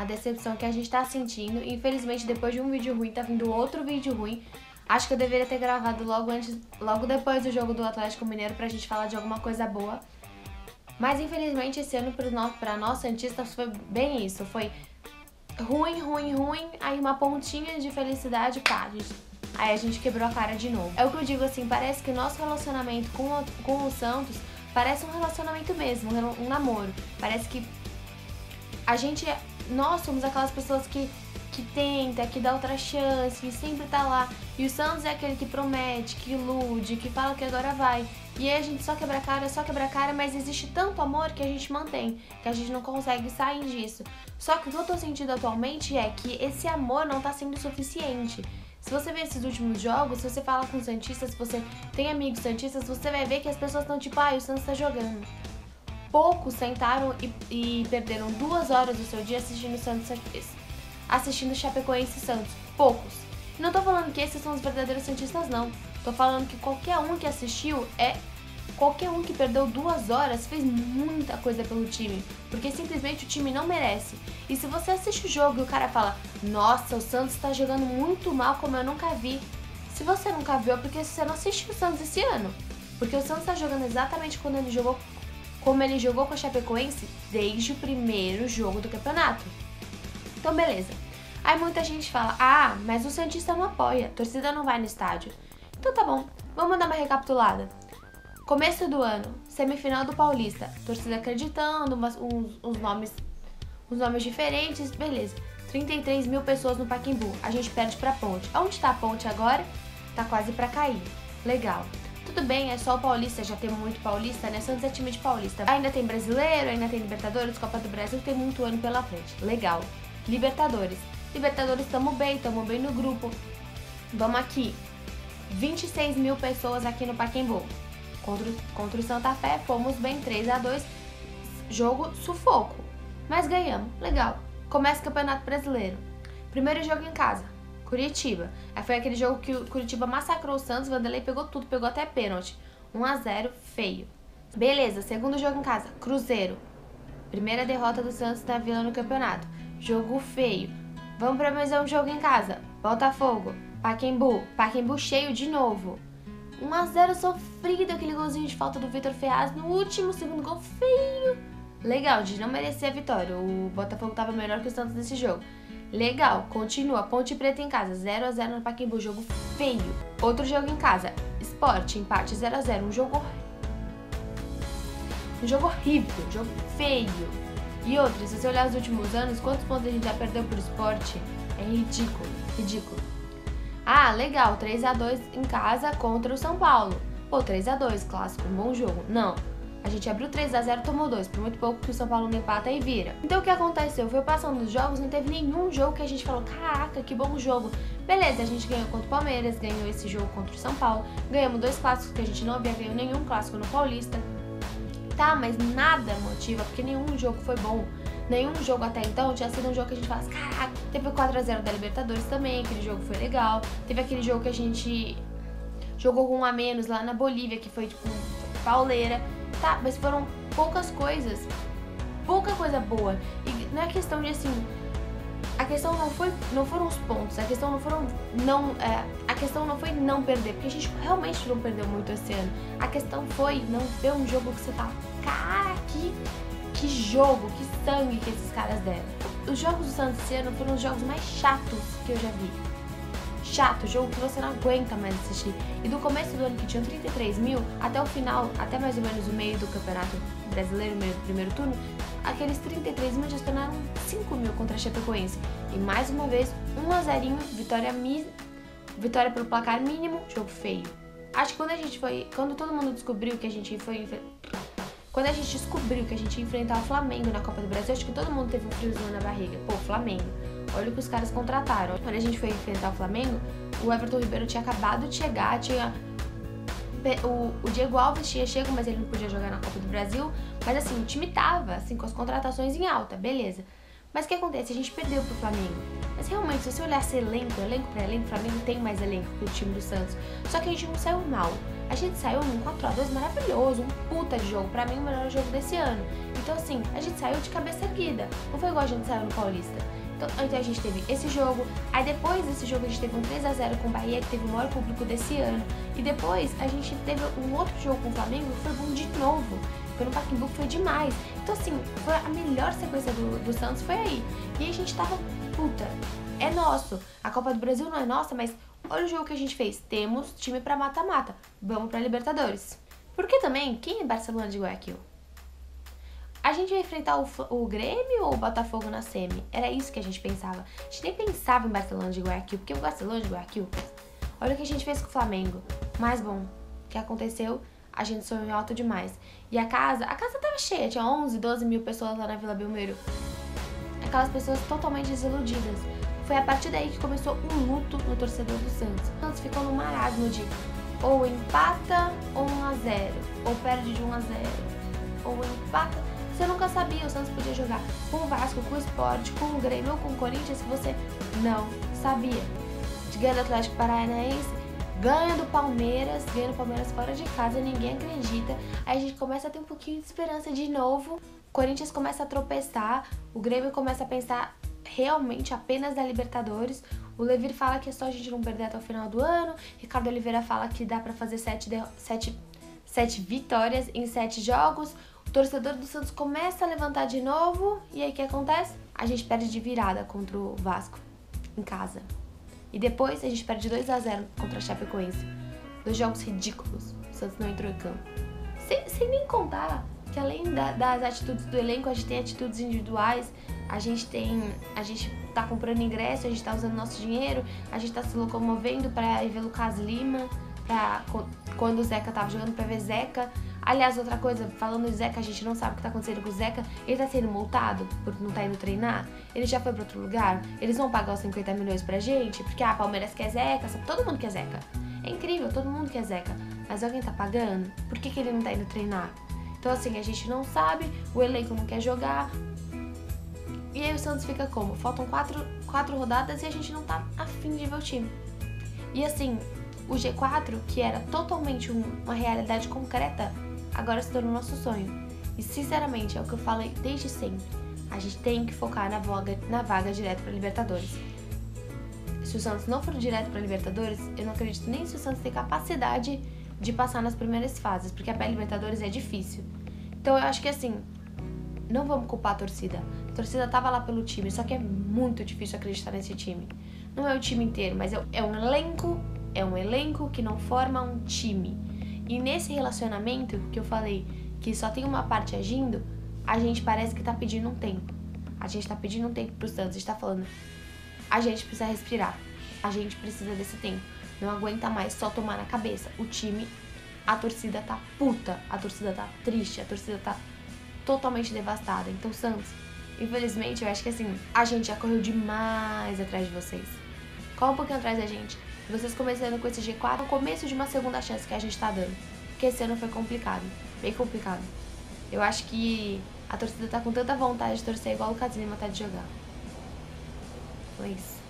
a decepção que a gente tá sentindo. Infelizmente, depois de um vídeo ruim, tá vindo outro vídeo ruim. Acho que eu deveria ter gravado logo depois do jogo do Atlético Mineiro pra gente falar de alguma coisa boa. Mas infelizmente esse ano pra nós santistas foi bem isso. Foi ruim, aí uma pontinha de felicidade, pá, aí a gente quebrou a cara de novo. É o que eu digo assim, parece que o nosso relacionamento com o Santos parece um relacionamento mesmo, um namoro. Parece que nós somos aquelas pessoas que tenta, que dá outra chance, que sempre tá lá. E o Santos é aquele que promete, que ilude, que fala que agora vai. E aí a gente só quebra a cara, mas existe tanto amor que a gente mantém, que a gente não consegue sair disso. Só que o que eu tô sentindo atualmente é que esse amor não tá sendo suficiente. Se você ver esses últimos jogos, se você fala com santistas, se você tem amigos santistas, você vai ver que as pessoas estão tipo, o Santos tá jogando. Poucos sentaram e perderam 2 horas do seu dia assistindo o Santos, assistindo Chapecoense e Santos. Poucos. E não tô falando que esses são os verdadeiros santistas, não. Tô falando que qualquer um que assistiu qualquer um que perdeu 2 horas fez muita coisa pelo time, porque simplesmente o time não merece. E se você assiste o jogo e o cara fala, nossa, o Santos tá jogando muito mal como eu nunca vi. Se você nunca viu é porque você não assistiu o Santos esse ano. Porque o Santos tá jogando exatamente como ele jogou com a Chapecoense desde o primeiro jogo do campeonato. Então beleza. Aí muita gente fala, mas o santista não apoia, a torcida não vai no estádio. Então tá bom, vamos dar uma recapitulada. Começo do ano, semifinal do Paulista, torcida acreditando, uns nomes diferentes, beleza. 33 mil pessoas no Pacaembu, a gente perde pra Ponte. Onde tá a Ponte agora? Tá quase pra cair. Legal. Tudo bem, é só o Paulista, já tem muito Paulista, né? Santos é time de Paulista. Ainda tem Brasileiro, ainda tem Libertadores, Copa do Brasil, tem muito ano pela frente. Legal. Libertadores, tamo bem no grupo. Vamos aqui. 26 mil pessoas aqui no Pacaembu. Contra o Santa Fé, fomos bem 3-2. Jogo sufoco. Mas ganhamos. Legal. Começa o Campeonato Brasileiro. Primeiro jogo em casa. Curitiba. Aí foi aquele jogo que o Curitiba massacrou o Santos. Vanderlei pegou tudo, pegou até pênalti. 1-0, feio. Beleza, segundo jogo em casa. Cruzeiro. Primeira derrota do Santos na Vila no campeonato. Jogo feio. Vamos pra mais um jogo em casa. Botafogo. Pacaembu cheio de novo. 1-0 sofrido, aquele golzinho de falta do Vitor Ferraz no último segundo gol, feio. Legal, de não merecer a vitória. O Botafogo tava melhor que o Santos nesse jogo. Legal, continua. Ponte Preta em casa, 0-0 no Pacaembu, jogo feio. Outro jogo em casa, Sport, empate 0-0, um jogo horrível, jogo feio. E outro, se você olhar os últimos anos, quantos pontos a gente já perdeu pro Sport? É ridículo. Legal, 3-2 em casa contra o São Paulo. Pô, 3-2, clássico, um bom jogo. Não, a gente abriu 3-0, tomou 2, por muito pouco que o São Paulo não empata e vira. Então o que aconteceu? Foi passando os jogos, não teve nenhum jogo que a gente falou, caraca, que bom jogo. Beleza, a gente ganhou contra o Palmeiras, ganhou esse jogo contra o São Paulo, ganhamos 2 clássicos que a gente não havia ganho nenhum clássico no Paulista. Tá, mas nada motiva, porque nenhum jogo foi bom. Nenhum jogo até então tinha sido um jogo que a gente fala assim, caraca, teve o 4-0 da Libertadores também, aquele jogo foi legal. Teve aquele jogo que a gente jogou com 1 a menos lá na Bolívia, que foi tipo pauleira. Tá, mas foram poucas coisas, pouca coisa boa. E não é questão de assim, a questão não foram os pontos, a questão não foi não perder, porque a gente realmente não perdeu muito esse ano. A questão foi não ver um jogo que você fala, cara, que jogo, que sangue que esses caras deram. Os jogos do Santos esse ano foram os jogos mais chatos que eu já vi. Chato, jogo que você não aguenta mais assistir. E do começo do ano que tinham 33 mil, até o final, até mais ou menos o meio do Campeonato Brasileiro, meio do primeiro turno, aqueles 33 mil já se tornaram 5 mil contra a Chapecoense. E mais uma vez, 1-0, vitória pelo placar mínimo, jogo feio. Acho que quando todo mundo descobriu que a gente Quando a gente descobriu que a gente ia enfrentar o Flamengo na Copa do Brasil, acho que todo mundo teve um friozinho na barriga. Pô, Flamengo. Olha o que os caras contrataram. Quando a gente foi enfrentar o Flamengo, o Everton Ribeiro tinha acabado de chegar, o Diego Alves tinha chego, mas ele não podia jogar na Copa do Brasil. Mas assim, o time tava, assim, com as contratações em alta, beleza. Mas o que acontece? A gente perdeu pro Flamengo. Mas realmente, se você olhar esse elenco pra elenco, o Flamengo tem mais elenco que o time do Santos. Só que a gente não saiu mal. A gente saiu num 4x2 maravilhoso, um puta de jogo, pra mim o melhor jogo desse ano. Então assim, a gente saiu de cabeça erguida, não foi igual a gente saiu no Paulista. Então a gente teve esse jogo, aí depois desse jogo a gente teve um 3x0 com o Bahia, que teve o maior público desse ano. E depois a gente teve um outro jogo com o Flamengo, que foi bom de novo. Foi no Pacaembu, que foi demais. Então assim, foi a melhor sequência do Santos, foi aí. E aí a gente tava, puta, é nosso. A Copa do Brasil não é nossa, mas olha o jogo que a gente fez. Temos time pra mata-mata. Vamos pra Libertadores. Porque também, quem é Barcelona de Guayaquil? A gente ia enfrentar o Grêmio ou o Botafogo na semi? Era isso que a gente pensava. A gente nem pensava em Barcelona de Guayaquil, porque o Barcelona de Guayaquil, olha o que a gente fez com o Flamengo. Mas bom, o que aconteceu? A gente sonhou alto demais. E a casa tava cheia, tinha 11, 12 mil pessoas lá na Vila Belmiro. Aquelas pessoas totalmente desiludidas. Foi a partir daí que começou um luto no torcedor do Santos. O Santos ficou no marasmo de ou empata ou 1x0, ou perde de 1x0, ou empata. Você nunca sabia, o Santos podia jogar com o Vasco, com o Sport, com o Grêmio ou com o Corinthians, que você não sabia. Ganha do Atlético Paranaense, ganha do Palmeiras fora de casa, ninguém acredita. Aí a gente começa a ter um pouquinho de esperança de novo. O Corinthians começa a tropeçar, o Grêmio começa a pensar realmente apenas na Libertadores. O Levir fala que é só a gente não perder até o final do ano. Ricardo Oliveira fala que dá pra fazer 7 vitórias em 7 jogos. O torcedor do Santos começa a levantar de novo. E aí o que acontece? A gente perde de virada contra o Vasco em casa. E depois a gente perde 2x0 contra a Chapecoense. 2 jogos ridículos. O Santos não entrou em campo. Sem nem contar que além das atitudes do elenco, a gente tem atitudes individuais. A gente tá comprando ingresso, a gente tá usando nosso dinheiro, a gente tá se locomovendo pra ir ver Lucas Lima, quando o Zeca tava jogando pra ver Zeca. Aliás, outra coisa, falando de Zeca, a gente não sabe o que tá acontecendo com o Zeca. Ele tá sendo multado por não tá indo treinar? Ele já foi pra outro lugar? Eles vão pagar os 50 milhões pra gente? Porque a Palmeiras quer Zeca, todo mundo quer Zeca. É incrível, todo mundo quer Zeca. Mas alguém tá pagando? Por que ele não tá indo treinar? Então assim, a gente não sabe, o elenco não quer jogar. E aí o Santos fica como? Faltam 4 rodadas e a gente não tá afim de ver o time. E assim, o G4, que era totalmente uma realidade concreta, agora se tornou nosso sonho. E sinceramente, é o que eu falei desde sempre. A gente tem que focar na vaga direto pra Libertadores. Se o Santos não for direto pra Libertadores, eu não acredito nem se o Santos tem capacidade de passar nas primeiras fases, porque a pré-Libertadores é difícil. Então eu acho que assim, não vamos culpar a torcida. A torcida tava lá pelo time, só que é muito difícil acreditar nesse time. Não é o time inteiro, mas é um elenco que não forma um time. E nesse relacionamento que eu falei que só tem uma parte agindo, a gente parece que tá pedindo um tempo. A gente tá pedindo um tempo pro Santos, a gente tá falando, a gente precisa respirar, a gente precisa desse tempo. Não aguenta mais só tomar na cabeça. O time, a torcida tá puta, a torcida tá triste, a torcida tá totalmente devastada. Então, Santos, infelizmente, eu acho que assim, a gente já correu demais atrás de vocês. Corre um pouquinho atrás da gente. Vocês começando com esse G4, no começo de uma segunda chance que a gente tá dando. Porque esse ano foi complicado, bem complicado. Eu acho que a torcida tá com tanta vontade de torcer igual o Lucas Lima tá de jogar. Foi isso.